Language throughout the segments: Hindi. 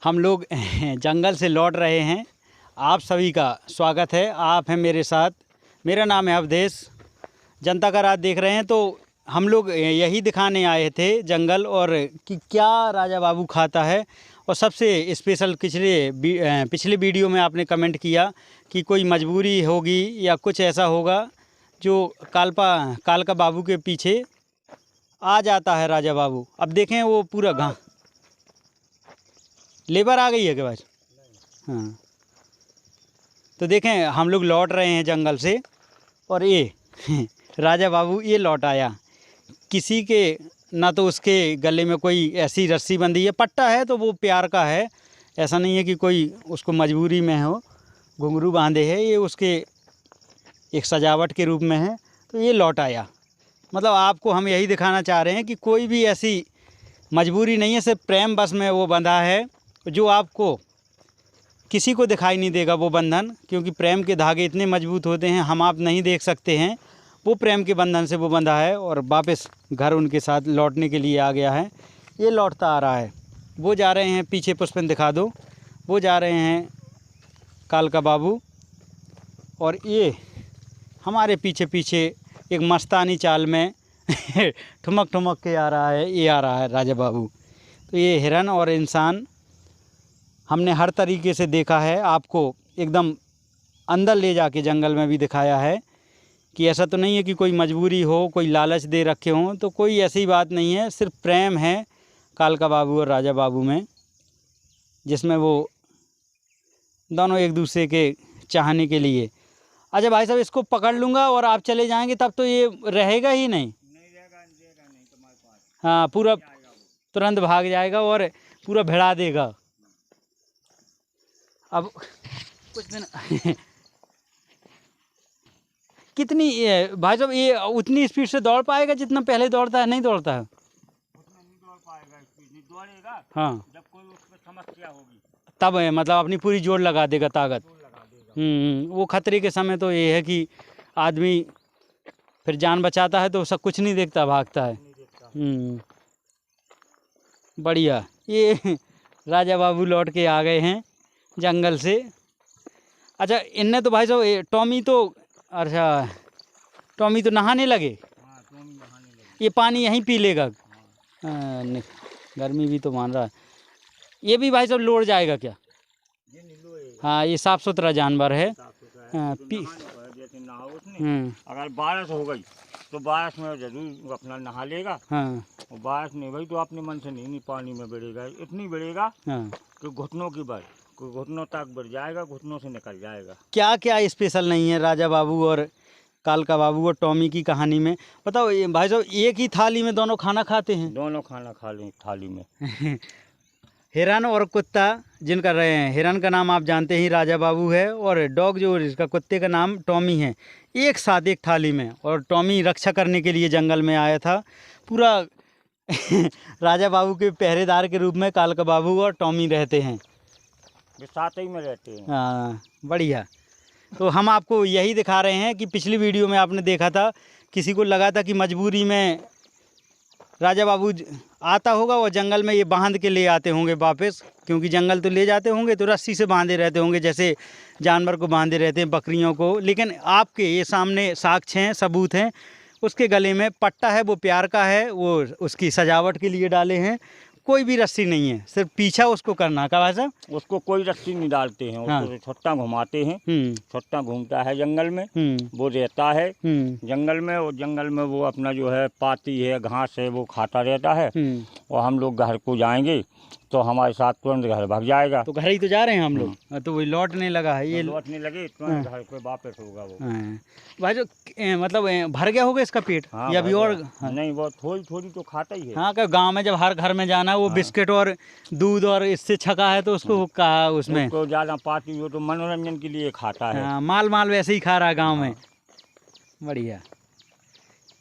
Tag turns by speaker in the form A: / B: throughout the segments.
A: हम लोग जंगल से लौट रहे हैं। आप सभी का स्वागत है। आप हैं मेरे साथ। मेरा नाम है अवधेश। जनता का राज देख रहे हैं। तो हम लोग यही दिखाने आए थे जंगल, और कि क्या राजा बाबू खाता है। और सबसे स्पेशल पिछले वीडियो में आपने कमेंट किया कि कोई मजबूरी होगी या कुछ ऐसा होगा जो कालका बाबू के पीछे आ जाता है राजा बाबू। अब देखें वो पूरा घास। लेबर आ गई है के पास? हाँ, तो देखें हम लोग लौट रहे हैं जंगल से, और ये राजा बाबू ये लौट आया। किसी के ना तो उसके गले में कोई ऐसी रस्सी बंधी है, पट्टा है तो वो प्यार का है। ऐसा नहीं है कि कोई उसको मजबूरी में हो घुंघरू बांधे है। ये उसके एक सजावट के रूप में है। तो ये लौट आया। मतलब आपको हम यही दिखाना चाह रहे हैं कि कोई भी ऐसी मजबूरी नहीं है, सिर्फ प्रेम बस में वो बंधा है, जो आपको किसी को दिखाई नहीं देगा वो बंधन, क्योंकि प्रेम के धागे इतने मजबूत होते हैं हम आप नहीं देख सकते हैं। वो प्रेम के बंधन से वो बंधा है, और वापस घर उनके साथ लौटने के लिए आ गया है। ये लौटता आ रहा है। वो जा रहे हैं पीछे, पुष्पन दिखा दो। वो जा रहे हैं कालका बाबू, और ये हमारे पीछे पीछे एक मस्तानी चाल में ठुमक ठुमक के आ रहा है। ये आ रहा है राजा बाबू। तो ये हिरन और इंसान हमने हर तरीके से देखा है। आपको एकदम अंदर ले जाके जंगल में भी दिखाया है कि ऐसा तो नहीं है कि कोई मजबूरी हो, कोई लालच दे रखे हों। तो कोई ऐसी बात नहीं है, सिर्फ प्रेम है कालका बाबू और राजा बाबू में, जिसमें वो दोनों एक दूसरे के चाहने के लिए। अच्छा भाई साहब, इसको पकड़ लूँगा और आप चले जाएंगे तब तो ये रहेगा ही नहीं। नहीं तुम्हारे पास। हाँ, पूरा तुरंत भाग जाएगा और पूरा भिड़ा देगा। अब कुछ दिन कितनी भाई साहब, ये उतनी स्पीड से दौड़ पाएगा जितना पहले दौड़ता है? नहीं दौड़ता है उतना। नहीं दौड़ पाएगा, स्पीड नहीं दौड़ेगा। हाँ, जब कोई उस पर समस्या होगी तब मतलब अपनी पूरी जोर लगा देगा, ताकत लगा देगा। वो खतरे के समय तो ये है कि आदमी फिर जान बचाता है तो सब कुछ नहीं देखता, भागता है। बढ़िया। ये राजा बाबू लौट के आ गए हैं जंगल से। अच्छा, इनने तो भाई साहब टॉमी तो, अच्छा टॉमी तो नहाने लगे। हाँ, टॉमी नहाने लगे। ये पानी यहीं पी लेगा। हाँ, गर्मी भी तो मान रहा है। ये भी भाई साहब लोड़ जाएगा क्या? ये नहीं लोड़ेगा। हाँ, ये साफ़ सुथरा जानवर है।
B: अगर बारिश हो गई तो बारिश में जरूर अपना नहा लेगा।
A: हाँ,
B: और बारिश नहीं भाई तो अपने मन से नहीं पानी में बढ़ेगा। इतनी बढ़ेगा कि घुटनों की बढ़, कोई घुटनों तक बढ़ जाएगा, घुटनों से निकल जाएगा।
A: क्या क्या स्पेशल नहीं है राजा बाबू और कालका बाबू और टॉमी की कहानी में? बताओ भाई साहब, एक ही थाली में दोनों खाना खाते हैं?
B: दोनों खाना खा लें थाली में।
A: हिरन और कुत्ता जिनका रहे हैं, हिरन का नाम आप जानते ही राजा बाबू है, और डॉग जो इसका कुत्ते का नाम टॉमी है, एक साथ एक थाली में। और टॉमी रक्षा करने के लिए जंगल में आया था पूरा। राजा बाबू के पहरेदार के रूप में कालका बाबू और टॉमी रहते हैं,
B: वे साथ ही में रहते हैं।
A: हाँ, बढ़िया। तो हम आपको यही दिखा रहे हैं कि पिछली वीडियो में आपने देखा था, किसी को लगा था कि मजबूरी में राजा बाबू आता होगा और जंगल में ये बांध के ले आते होंगे वापस, क्योंकि जंगल तो ले जाते होंगे तो रस्सी से बांधे रहते होंगे, जैसे जानवर को बांधे रहते हैं, बकरियों को। लेकिन आपके ये सामने साक्ष्य हैं, सबूत हैं। उसके गले में पट्टा है, वो प्यार का है, वो उसकी सजावट के लिए डाले हैं। कोई भी रस्सी नहीं है, सिर्फ पीछा उसको करना का भाई साहब।
B: उसको कोई रस्सी नहीं डालते हैं।
A: हाँ,
B: उसको छुट्टा घुमाते हैं। छुट्टा घूमता है जंगल में, वो रहता है जंगल में। और जंगल में वो अपना जो है पाती है, घास है, वो खाता रहता है। और हम लोग घर को जाएंगे तो हमारे साथ तुरंत घर भाग जाएगा।
A: तो घर ही तो जा रहे हैं हम लोग। तो वही लौटने लगा है, ये
B: लौटने लगे तुरंत घर पे वापस होगा वो।
A: भाई जो मतलब भर गया होगा इसका पेट?
B: हाँ,
A: या अभी और?
B: हाँ, नहीं, वो थोड़ी थोड़ी तो खाता ही है।
A: हाँ, क्या गांव में जब हर घर में जाना वो बिस्किट और दूध और इससे छका है तो उसको कहा उसमें
B: तो ज़्यादा पाती हो तो मनोरंजन के लिए खाता है।
A: हाँ, माल वैसे ही खा रहा है गाँव में। बढ़िया।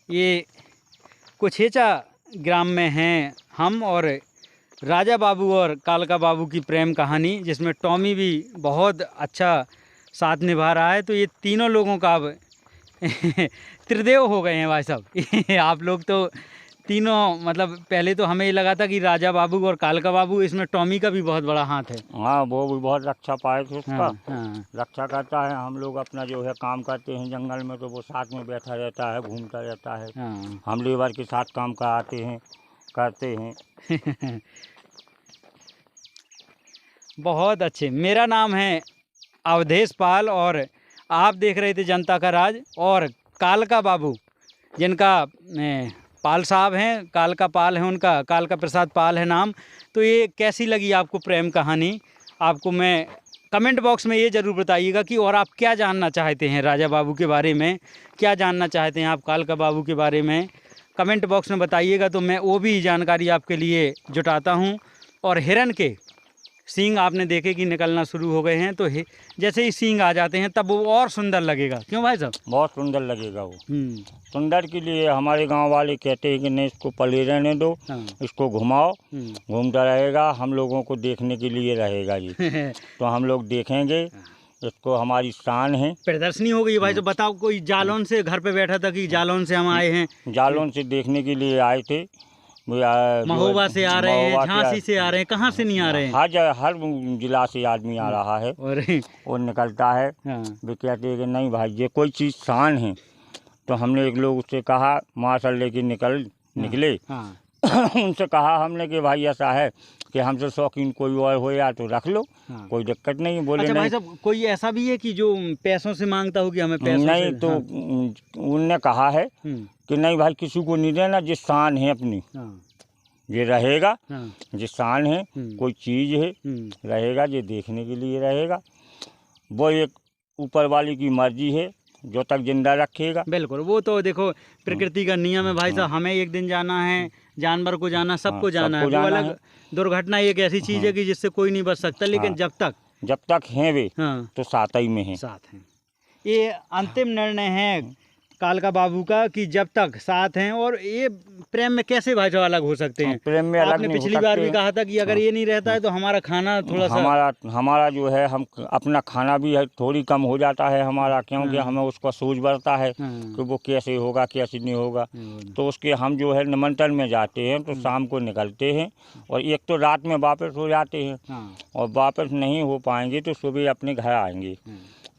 A: ये कुछेचा ग्राम में हैं हम, और राजा बाबू और कालका बाबू की प्रेम कहानी, जिसमें टॉमी भी बहुत अच्छा साथ निभा रहा है। तो ये तीनों लोगों का अब त्रिदेव हो गए हैं भाई साहब। आप लोग तो तीनों मतलब पहले तो हमें ये लगा था कि राजा बाबू और कालका बाबू, इसमें टॉमी का भी बहुत बड़ा हाथ है।
B: हाँ, वो भी बहुत रक्षा पाए थे उसका।
A: हाँ, हाँ।
B: रक्षा करता है। हम लोग अपना जो है काम करते हैं जंगल में, तो वो साथ में बैठा रहता है, घूमता रहता है।
A: हाँ।
B: हम लेबर के साथ काम कराते हैं, करते हैं।
A: बहुत अच्छे। मेरा नाम है अवधेश पाल और आप देख रहे थे जनता का राज। और कालका बाबू जिनका पाल साहब हैं, कालका पाल है उनका, कालका प्रसाद पाल है नाम। तो ये कैसी लगी आपको प्रेम कहानी? आपको मैं कमेंट बॉक्स में ये ज़रूर बताइएगा कि और आप क्या जानना चाहते हैं राजा बाबू के बारे में, क्या जानना चाहते हैं आप कालका बाबू के बारे में, कमेंट बॉक्स में बताइएगा तो मैं वो भी जानकारी आपके लिए जुटाता हूँ। और हिरन के सींग आपने देखे कि निकलना शुरू हो गए हैं, तो जैसे ही सींग आ जाते हैं तब वो और सुंदर लगेगा। क्यों भाई साहब?
B: बहुत सुंदर लगेगा वो। सुंदर के लिए हमारे गांव वाले कहते हैं कि नहीं, इसको पले रहने दो।
A: हाँ।
B: इसको घुमाओ, घूमता रहेगा, हम लोगों को देखने के लिए रहेगा ये। तो हम लोग देखेंगे इसको, हमारी शान है।
A: प्रदर्शनी हो गई भाई। तो बताओ, कोई जालौन से घर पे बैठा था कि जालौन से हम आए हैं?
B: जालौन से देखने के लिए आए थे।
A: महोबा से आ रहे हैं, झांसी से आ रहे हैं, कहाँ से नहीं आ रहे हैं?
B: हर जिला से आदमी आ रहा है और निकलता है। वे कहते हैं कि नहीं भाई, ये कोई चीज़ शान है। तो हमने एक लोग उससे कहा, मार्शल लेके निकले। उनसे कहा हमने कि भाई ऐसा है कि हमसे शौकीन कोई और हो या तो रख लो, कोई दिक्कत नहीं। बोले
A: अच्छा
B: नहीं।
A: भाई साहब, कोई ऐसा भी है कि जो पैसों से मांगता हो कि हमें पैसों
B: नहीं
A: से?
B: तो उनने कहा है कि नहीं भाई, किसी को नहीं देना, जिस शान है अपनी ये रहेगा। जिस शान है, कोई चीज़ है रहेगा, ये देखने के लिए रहेगा। वो एक ऊपर वाली की मर्जी है, जो तक जिंदा रखेगा।
A: बिल्कुल, वो तो देखो प्रकृति का नियम है भाई साहब। हमें एक दिन जाना है, जानवर को जाना, सबको जाना है। वो अलग दुर्घटना एक ऐसी चीज़ है कि जिससे कोई नहीं बच सकता, लेकिन जब तक हैं वे तो साथ ही में हैं। साथ हैं। ये अंतिम निर्णय है कालका बाबू का कि जब तक साथ हैं। और ये प्रेम में कैसे भाई साहब अलग हो सकते हैं?
B: प्रेम में अलग
A: आपने पिछली बार भी कहा था कि अगर ये नहीं रहता है तो हमारा खाना थोड़ा सा
B: हमारा जो है, हम अपना खाना भी है थोड़ी कम हो जाता है हमारा, क्योंकि हमें उसका सोच बढ़ता है कि वो कैसे होगा, कैसे नहीं होगा। तो उसके हम जो है निमंत्रण में जाते हैं तो शाम को निकलते हैं, और एक तो रात में वापस हो जाते हैं, और वापस नहीं हो पाएंगे तो सुबह अपने घर आएंगे।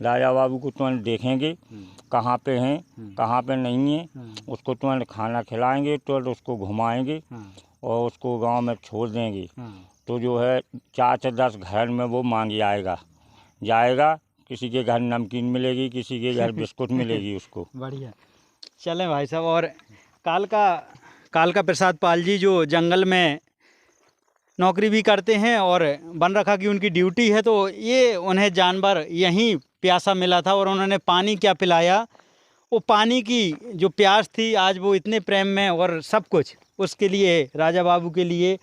B: राजा बाबू को तुरंत देखेंगे कहाँ पे हैं, कहाँ पे नहीं है, उसको तुरंत खाना खिलाएंगे, तुरंत उसको घुमाएंगे और उसको गांव में छोड़ देंगे। तो जो है 4 से 10 घर में वो मांग जाएगा। किसी के घर नमकीन मिलेगी, किसी के घर बिस्कुट मिलेगी उसको।
A: बढ़िया। चलें भाई साहब। और कालका प्रसाद पाल जी जो जंगल में नौकरी भी करते हैं और वन रखा की उनकी ड्यूटी है, तो ये उन्हें जानवर यहीं प्यासा मिला था और उन्होंने पानी क्या पिलाया, वो पानी की जो प्यास थी आज वो इतने प्रेम में, और सब कुछ उसके लिए राजा बाबू के लिए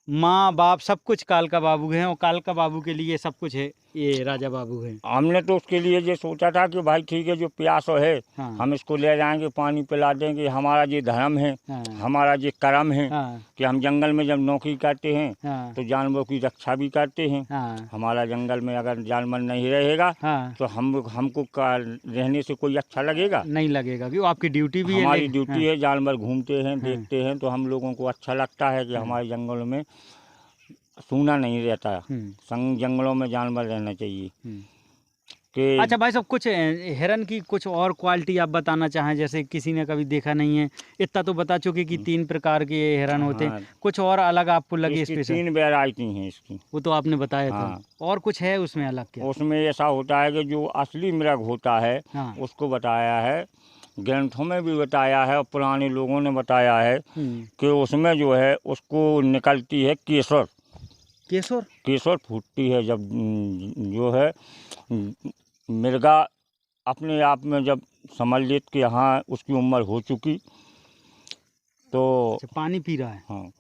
A: माँ बाप सब कुछ कालका बाबू हैं, और कालका बाबू के लिए सब कुछ है ये राजा बाबू हैं।
B: हमने तो उसके लिए ये सोचा था कि भाई ठीक है, जो प्यास है हम इसको ले जाएंगे, पानी पिला देंगे। हमारा ये धर्म है, हमारा ये कर्म है कि हम जंगल में जब नौकरी करते हैं तो जानवरों की रक्षा भी करते हैं। हमारा जंगल में अगर जानवर नहीं रहेगा तो हमको रहने से कोई अच्छा लगेगा? नहीं लगेगा,
A: क्योंकि आपकी ड्यूटी भी है।
B: हमारी ड्यूटी है, जानवर घूमते हैं, देखते हैं, तो हम लोगों को अच्छा लगता है कि हमारे जंगलों में सूना नहीं रहता। संग जंगलों में जानवर रहना चाहिए। कि
A: अच्छा भाई साहब, कुछ हिरन की कुछ और क्वालिटी आप बताना चाहें, जैसे किसी ने कभी देखा नहीं है? इतना तो बता चुके कि 3 प्रकार के हिरन होते हैं, कुछ और अलग आपको लगे स्पेशल?
B: 3 वैरायटी हैं इसकी।
A: वो तो आपने बताया था, और कुछ है उसमें अलग क्या?
B: उसमें ऐसा होता है कि जो असली मृग होता है उसको बताया है, ग्रंथों में भी बताया है, और पुराने लोगों ने बताया है कि उसमें जो है उसको निकलती है केसर फूटती है। जब जो है मिर्गा अपने आप में जब समझ लेत कि हाँ उसकी उम्र हो चुकी, तो
A: पानी पी रहा है।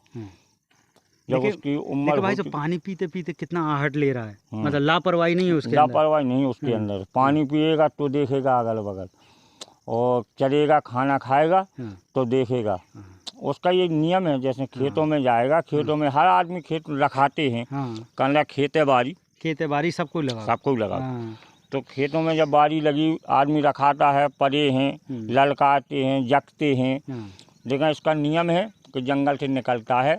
B: जब उसकी उम्र
A: भाई साहब, पानी पीते पीते कितना आहट ले रहा है, मतलब लापरवाही नहीं है उसके अंदर।
B: लापरवाही नहीं उसके अंदर। पानी पिएगा तो देखेगा अगल बगल, और चरेगा, खाना खाएगा तो देखेगा। उसका ये नियम है, जैसे खेतों में जाएगा, खेतों में हर आदमी खेत रखाते हैं, कहना खेते बारी सबको लगा। तो खेतों में जब बारी लगी, आदमी रखाता है, परे हैं, ललकाते हैं, जगते हैं, देखा इसका नियम है कि जंगल से निकलता है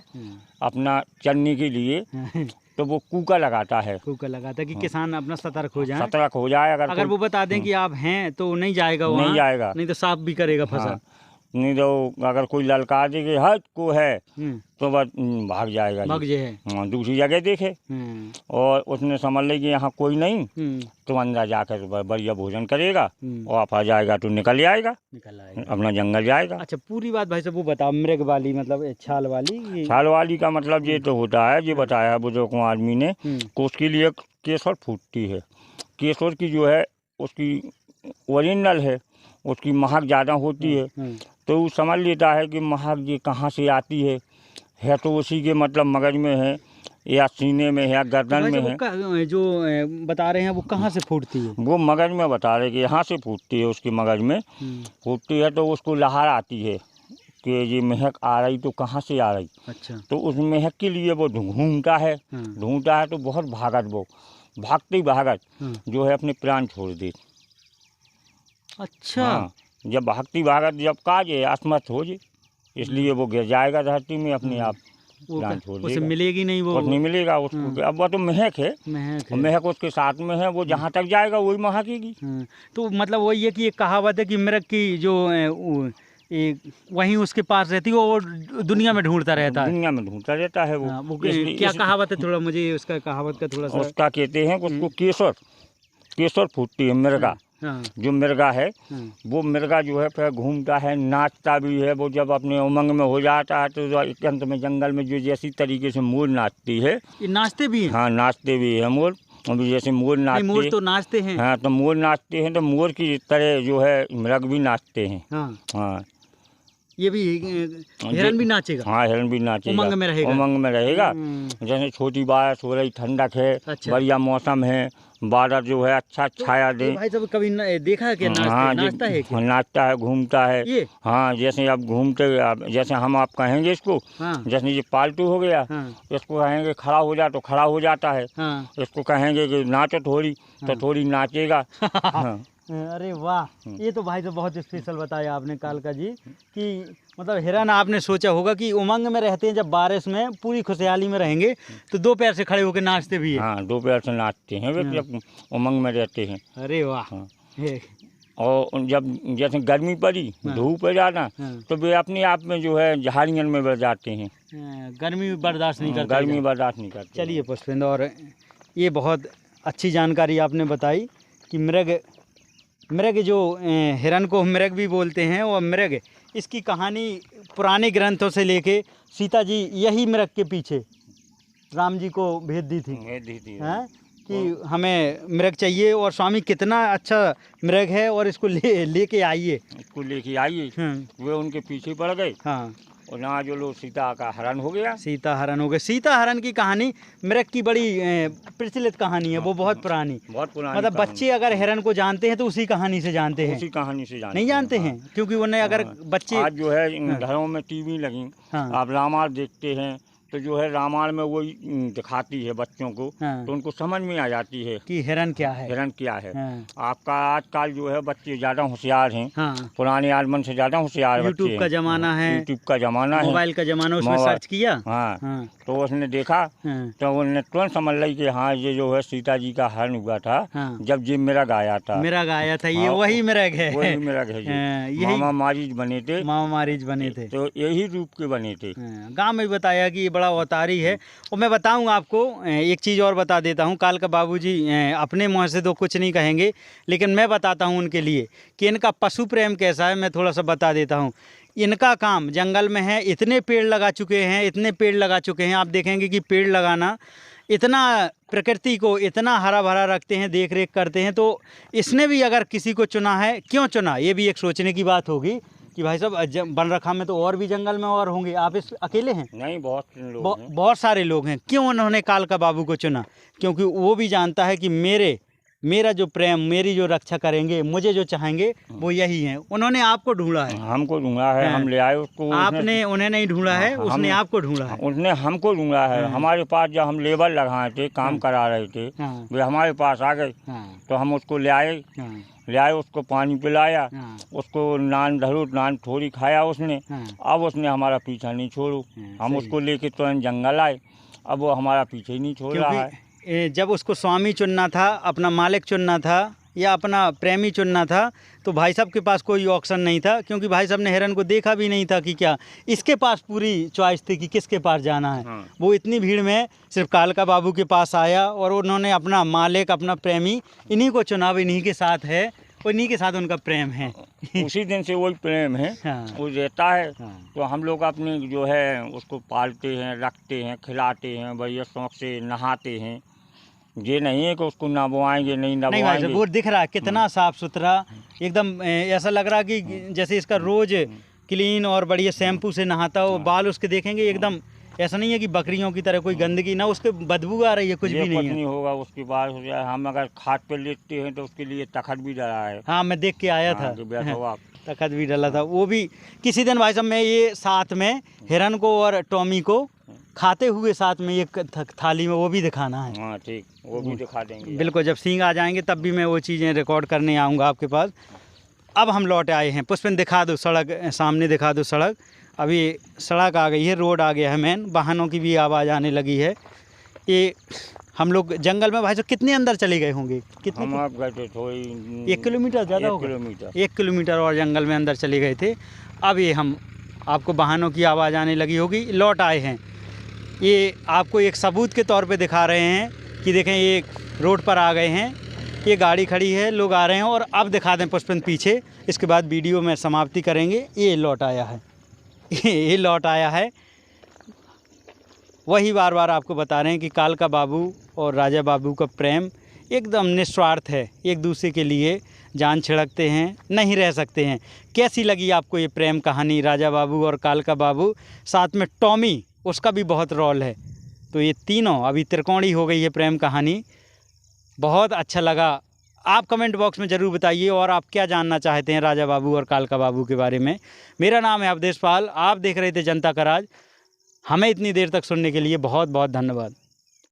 B: अपना चरने के लिए तो वो कूका लगाता है।
A: कूका लगाता है कि किसान अपना सतर्क हो जाए।
B: सतर्क हो जाए।
A: अगर वो बता दें कि आप हैं तो नहीं जाएगा वहाँ,
B: नहीं जाएगा,
A: नहीं तो साफ भी करेगा फसल।
B: हाँ, नहीं तो अगर कोई ललकार दे कि हट को है तो बस भाग जाएगा,
A: भाग जे है।
B: हाँ, दूसरी जगह देखे और उसने समझ ले कि यहाँ कोई नहीं तो अंदर जाकर बढ़िया भोजन करेगा और आप आ जाएगा तो निकल आएगा अपना जंगल जाएगा।
A: अच्छा, पूरी बात भाई साहब वो बताओ, मृग वाली मतलब छाल वाली।
B: छाल वाली का मतलब ये तो होता है, ये बताया बुजुर्गों आदमी ने, कि उसके लिए केसर फूटती है। केसर की जो है उसकी ओरिजिनल है, उसकी महक ज़्यादा होती है, तो वो समझ लेता है कि महक ये कहाँ से आती है तो उसी के मतलब मगज में है या सीने में है या गर्दन में है।
A: जो बता रहे हैं वो कहाँ से फूटती है?
B: वो मगज में बता रहे कि यहाँ से फूटती है, उसके मगज में फूटती है तो उसको लहर आती है कि ये महक आ रही तो कहाँ से आ रही।
A: अच्छा। तो
B: उस महक के लिए वो ढूंढता है तो बहुत भागत, वो भागते ही भागत जो है अपने प्राण छोड़ दे।
A: अच्छा।
B: हाँ, जब भागती भागत जब काजे असमर्थ हो जाए, इसलिए वो गिर जाएगा धरती में अपने आप, प्राण छोड़ देगा।
A: उसे मिलेगी नहीं, वो
B: कुछ नहीं मिलेगा उसको। अब वो तो महक है, महक उसके साथ में है, वो जहाँ तक जाएगा वही महकेगी।
A: तो मतलब वही है कि एक कहावत है कि मृग की जो वहीं उसके पास रहती है, वो दुनिया में ढूंढता रहता है।
B: दुनिया में ढूंढता रहता है वो।
A: क्या कहावत है, थोड़ा मुझे उसका कहावत का थोड़ा सा।
B: उसका कहते हैं उसको केसर फूटती है मिर्गा। जो मिर्गा है वो मिर्गा जो है फिर घूमता है, नाचता भी है। वो जब अपने उमंग में हो जाता है तो अंत में जंगल में जो जैसी तरीके से मोर नाचती है,
A: ये नाचते भी हैं।
B: हाँ, नाचते भी है मोर। अभी जैसे मोर नाचते,
A: मोर तो नाचते हैं।
B: हाँ, तो मोर नाचते हैं तो मोर की तरह जो है मृग भी नाचते हैं। हाँ,
A: ये भी हिरन भी नाचेगा।
B: हाँ, हिरन भी नाचेगा,
A: उमंग में रहेगा।
B: उमंग में रहेगा। जैसे छोटी बारिश हो रही, ठंडक है, बढ़िया मौसम है, बादल जो है अच्छा छाया दे।
A: भाई साहब कभी देखा है कि नाचता है क्या?
B: नाचता है, घूमता है ये? हाँ, जैसे अब घूमते, जैसे हम आप कहेंगे इसको, जैसे ये पालतू हो गया, इसको कहेंगे खड़ा हो जा तो खड़ा हो जाता है। इसको कहेंगे कि नाचो थोड़ी तो थोड़ी नाचेगा।
A: अरे वाह, ये तो भाई साहब बहुत स्पेशल बताया आपने कालका जी कि मतलब हिरन आपने सोचा होगा कि उमंग में रहते हैं, जब बारिश में पूरी खुशहाली में रहेंगे तो दो पैर से खड़े होकर नाचते भी हैं।
B: हाँ, दो पैर से नाचते हैं वे जब उमंग में रहते हैं।
A: अरे वाह।
B: और जब जैसे गर्मी पड़ी, धूप हो जाना तो वे अपने आप में जो है झाड़ियों में बढ़ जाते हैं।
A: गर्मी बर्दाश्त नहीं करते।
B: गर्मी बर्दाश्त नहीं करते।
A: चलिए पुष्पेंद्र, और ये बहुत अच्छी जानकारी आपने बताई कि मृग जो हिरन को मृग भी बोलते हैं, और मृग इसकी कहानी पुराने ग्रंथों से लेके सीता जी यही मृग के पीछे राम जी को भेज दी थी कि हमें मृग चाहिए, और स्वामी कितना अच्छा मृग है और इसको लेके आइए, वे उनके पीछे पड़ गए। हाँ,
B: और ना जो लोग सीता का हरण हो गया।
A: सीता हरण की कहानी मृग की बड़ी प्रचलित कहानी है, वो बहुत पुरानी मतलब बच्चे अगर हिरन को जानते हैं तो उसी कहानी से जानते हैं, नहीं जानते हैं क्योंकि उन्हें अगर बच्चे
B: आज जो है घरों में टीवी लगी, आप रामायण देखते हैं तो जो है रामायण में वही दिखाती है बच्चों को, तो उनको समझ में आ जाती है
A: कि हिरन क्या है।
B: आपका आजकल जो है बच्चे ज़्यादा होशियार हैं, पुराने आदमन से ज़्यादा होशियार बच्चे हैं।
A: यूट्यूब का ज़माना है, मोबाइल का ज़माना, उसमें सर्च किया,
B: तो उसने देखा तो उन्होंने तुरंत समझ ली कि हाँ ये जो है सीता जी का हरण हुआ था जब ये मृग आया था,
A: ये वही मृग है,
B: यही मामा मारीच बने थे, तो यही रूप के बने थे।
A: गाँव में बताया कि बड़ा अवतारी है। और मैं बताऊं आपको एक चीज़ और बता देता हूं, कालका बाबूजी अपने मुँह से तो कुछ नहीं कहेंगे, लेकिन मैं बताता हूं उनके लिए कि इनका पशु प्रेम कैसा है। मैं थोड़ा सा बता देता हूं। इनका काम जंगल में है, इतने पेड़ लगा चुके हैं, आप देखेंगे कि पेड़ लगाना, इतना प्रकृति को इतना हरा भरा रखते हैं, देख रेख करते हैं। तो इसने भी अगर किसी को चुना है, क्यों चुना, ये भी एक सोचने की बात होगी कि भाई साहब बन रखा में तो और भी जंगल में और होंगे, आप इस अकेले हैं?
B: नहीं, बहुत
A: सारे लोग हैं। क्यों उन्होंने कालका बाबू को चुना? क्योंकि वो भी जानता है कि मेरा जो प्रेम, मेरी जो रक्षा करेंगे, मुझे जो चाहेंगे वो यही हैं। उन्होंने आपको ढूंढा है,
B: हमको ढूंढा है, हम ले आए उसको।
A: आपने उन्हें नहीं ढूंढा है, उसने आपको ढूंढा है।
B: उसने हमको ढूंढा है। हमारे पास जब हम लेबर लगाए थे, काम करा रहे थे, वे हमारे पास आ गए तो हम उसको ले आए ले आए, उसको पानी पिलाया,
A: हाँ,
B: उसको नान धरो, नान थोड़ी खाया उसने।
A: हाँ,
B: अब उसने हमारा पीछा नहीं छोड़ो,
A: हाँ,
B: हम
A: सही।
B: उसको लेके तुरंत जंगल आए, अब वो हमारा पीछे ही नहीं छोड़ रहा है।
A: क्योंकि जब उसको स्वामी चुनना था, अपना मालिक चुनना था या अपना प्रेमी चुनना था, तो भाई साहब के पास कोई ऑप्शन नहीं था, क्योंकि भाई साहब ने हिरन को देखा भी नहीं था कि क्या इसके पास पूरी चॉइस थी कि किसके पास जाना है।
B: हाँ।
A: वो इतनी भीड़ में सिर्फ कालका बाबू के पास आया और उन्होंने अपना मालिक, अपना प्रेमी, इन्हीं को चुनाव, इन्हीं के साथ है और इन्हीं के साथ उनका प्रेम है।
B: उसी दिन से वही प्रेम है,
A: हाँ,
B: वो रहता है।
A: हाँ,
B: तो हम लोग अपने जो है उसको पालते हैं, रखते हैं, खिलाते हैं, बढ़िया शौक से नहाते हैं। ये नहीं है कि उसको नहवाएंगे, नहीं
A: नहीं भाई साहब,
B: नहवाएंगे।
A: वो दिख रहा है कितना साफ सुथरा, एकदम ऐसा लग रहा कि जैसे इसका रोज क्लीन और बढ़िया शैम्पू से नहाता हो। बाल उसके देखेंगे एकदम, ऐसा नहीं है कि बकरियों की तरह कोई गंदगी ना, उसके बदबू आ रही है, कुछ भी नहीं है।
B: होगा उसके बाद हो जाए। हम अगर खाट पे लेटते हैं तो उसके लिए तखत भी डला है।
A: हाँ, मैं देख के आया था,
B: कि बैठो आप।
A: तखत भी डला था। वो भी किसी दिन भाई साहब मैं ये साथ में हिरन को और टॉमी को खाते हुए साथ में एक थाली में वो भी दिखाना है।
B: हाँ ठीक, वो भी दिखा देंगे।
A: बिल्कुल, जब सींग आ जाएंगे तब भी मैं वो चीज़ें रिकॉर्ड करने आऊँगा आपके पास। अब हम लौट आए हैं। पुष्पन दिखा दो सड़क, सामने दिखा दो सड़क। अभी सड़क आ गई है, रोड आ गया है मेन, वाहनों की भी आवाज़ आने लगी है। ये हम लोग जंगल में भाई साहब कितने अंदर चले गए होंगे? कितने?
B: हम आप गए थे थोड़ी
A: 1 किलोमीटर ज़्यादा होगा। 1 किलोमीटर और जंगल में अंदर चले गए थे। अब ये हम आपको वाहनों की आवाज़ आने लगी होगी, लौट आए हैं। ये आपको एक सबूत के तौर पे दिखा रहे हैं कि देखें ये रोड पर आ गए हैं, ये गाड़ी खड़ी है, लोग आ रहे हैं। और अब दिखा दें पुष्पन पीछे, इसके बाद वीडियो में समाप्ति करेंगे। ये लौट आया है, ये लौट आया है। वही बार बार आपको बता रहे हैं कि कालका बाबू और राजा बाबू का प्रेम एकदम निस्वार्थ है, एक दूसरे के लिए जान छिड़कते हैं, नहीं रह सकते हैं। कैसी लगी आपको ये प्रेम कहानी, राजा बाबू और कालका बाबू? साथ में टॉमी, उसका भी बहुत रोल है। तो ये तीनों अभी त्रिकोणी हो गई है प्रेम कहानी। बहुत अच्छा लगा। आप कमेंट बॉक्स में ज़रूर बताइए और आप क्या जानना चाहते हैं राजा बाबू और कालका बाबू के बारे में। मेरा नाम है अवधेश पाल, आप देख रहे थे जनता का राज। हमें इतनी देर तक सुनने के लिए बहुत बहुत धन्यवाद।